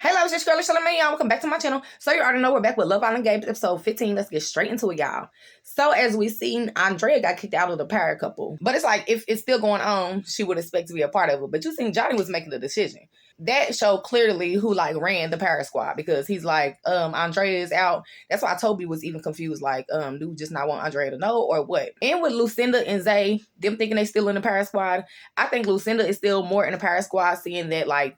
Hey, love, it's your girl, Charlamagne, y'all. Welcome back to my channel. So you already know we're back with Love Island Games, episode 15. Let's get straight into it, y'all. So as we seen, Andrea got kicked out of the Power Couple. But it's like, if it's still going on, she would expect to be a part of it. But you seen Johnny was making the decision. That showed clearly who, like, ran the Power Squad. Because he's like, Andrea is out. That's why Toby was even confused. Like, do we just not want Andrea to know or what? And with Lucinda and Zay, them thinking they still in the Power Squad, I think Lucinda is still more in the Power Squad, seeing that, like,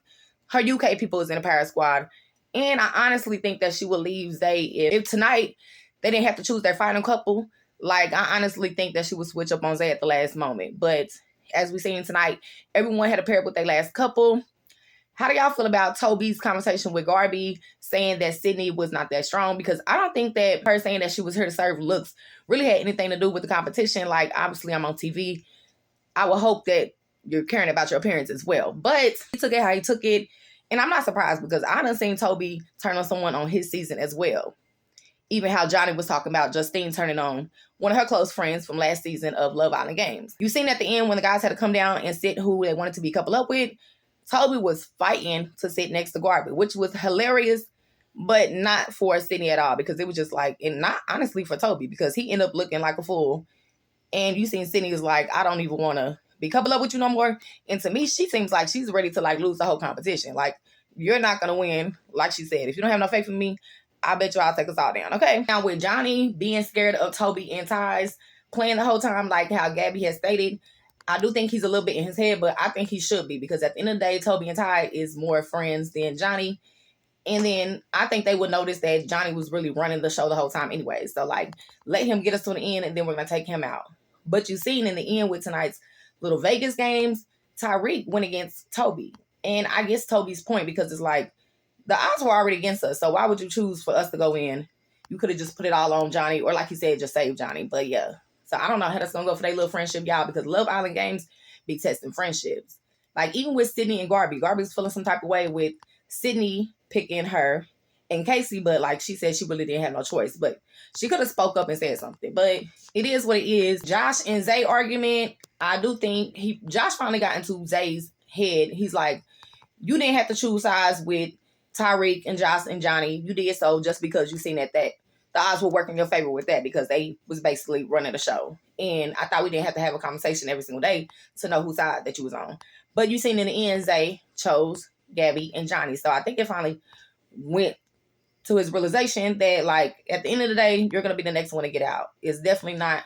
her UK people is in the Power Squad. And I honestly think that she would leave Zay if tonight they didn't have to choose their final couple. Like, I honestly think that she would switch up on Zay at the last moment. But as we seen tonight, everyone had a pair up with their last couple. How do y'all feel about Toby's conversation with Garby saying that Sydney was not that strong? Because I don't think that her saying that she was here to serve looks really had anything to do with the competition. Like, obviously, I'm on TV. I would hope that you're caring about your appearance as well. But he took it how he took it. And I'm not surprised because I done seen Toby turn on someone on his season as well. Even how Johnny was talking about Justine turning on one of her close friends from last season of Love Island Games. You seen at the end when the guys had to come down and sit who they wanted to be coupled up with, Toby was fighting to sit next to Garby, which was hilarious, but not for Sydney at all because it was just like, and not honestly for Toby because he ended up looking like a fool. And you seen Sydney was like, I don't even want to be coupled up with you no more. And to me, she seems like she's ready to like lose the whole competition. Like, you're not going to win. Like she said, if you don't have no faith in me, I bet you I'll take us all down. Okay. Now with Johnny being scared of Toby and Ty's playing the whole time, like how Gabby has stated, I do think he's a little bit in his head, but I think he should be because at the end of the day, Toby and Ty is more friends than Johnny. And then I think they would notice that Johnny was really running the show the whole time anyway. So like, let him get us to the end and then we're going to take him out. But you seen in the end with tonight's little Vegas games, Tyreek went against Toby. And I guess Toby's point because it's like, the odds were already against us. So why would you choose for us to go in? You could have just put it all on Johnny or like you said, just save Johnny. But yeah. So I don't know how that's going to go for their little friendship, y'all, because Love Island Games be testing friendships. Like even with Sydney and Garby, Garby's feeling some type of way with Sydney picking her and Casey, but like she said, she really didn't have no choice. But she could have spoke up and said something. But it is what it is. Josh and Zay argument, I do think Josh finally got into Zay's head. He's like, you didn't have to choose sides with Tyreek and Josh and Johnny. You did so just because you seen that the odds were working in your favor with that because they was basically running the show. And I thought we didn't have to have a conversation every single day to know whose side that you was on. But you seen in the end, Zay chose Gabby and Johnny. So I think it finally went to his realization that, like, at the end of the day, you're going to be the next one to get out. It's definitely not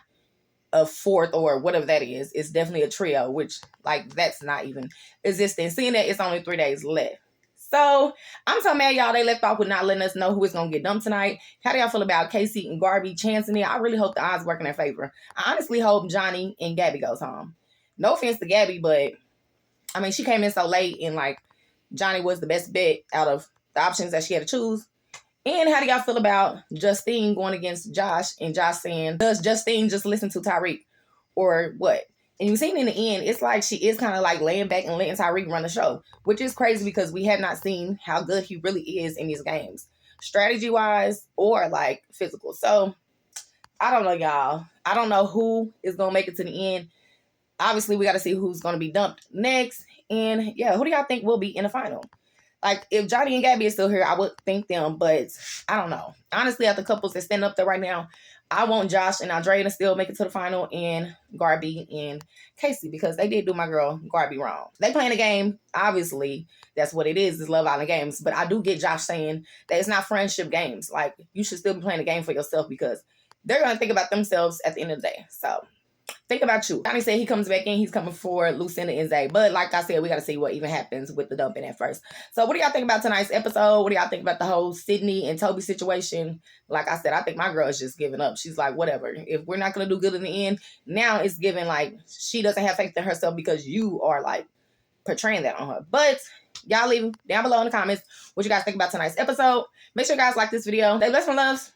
a fourth or whatever that is. It's definitely a trio, which, like, that's not even existing. Seeing that it's only 3 days left. So, I'm so mad, y'all. They left off with not letting us know who is going to get dumped tonight. How do y'all feel about Casey and Garby chancing it? I really hope the odds work in their favor. I honestly hope Johnny and Gabby goes home. No offense to Gabby, but, I mean, she came in so late and, like, Johnny was the best bet out of the options that she had to choose. And how do y'all feel about Justine going against Josh and Josh saying, does Justine just listen to Tyreek or what? And you've seen in the end, it's like she is kind of like laying back and letting Tyreek run the show, which is crazy because we have not seen how good he really is in these games, strategy-wise or like physical. So I don't know, y'all. I don't know who is going to make it to the end. Obviously, we got to see who's going to be dumped next. And yeah, who do y'all think will be in the final? Like, if Johnny and Gabby are still here, I would think them, but I don't know. Honestly, at the couples that stand up there right now, I want Josh and Andrea to still make it to the final and Garby and Casey because they did do my girl Garby wrong. They playing a game. Obviously, that's what it is Love Island Games. But I do get Josh saying that it's not friendship games. Like, you should still be playing a game for yourself because they're going to think about themselves at the end of the day. So, think about you. Johnny said he comes back in. He's coming for Lucinda and Zay. But like I said, we got to see what even happens with the dumping at first. So what do y'all think about tonight's episode? What do y'all think about the whole Sydney and Toby situation? Like I said, I think my girl is just giving up. She's like, whatever. If we're not going to do good in the end, now it's giving like she doesn't have faith in herself because you are like portraying that on her. But y'all leave down below in the comments what you guys think about tonight's episode. Make sure you guys like this video. Stay blessed, my loves.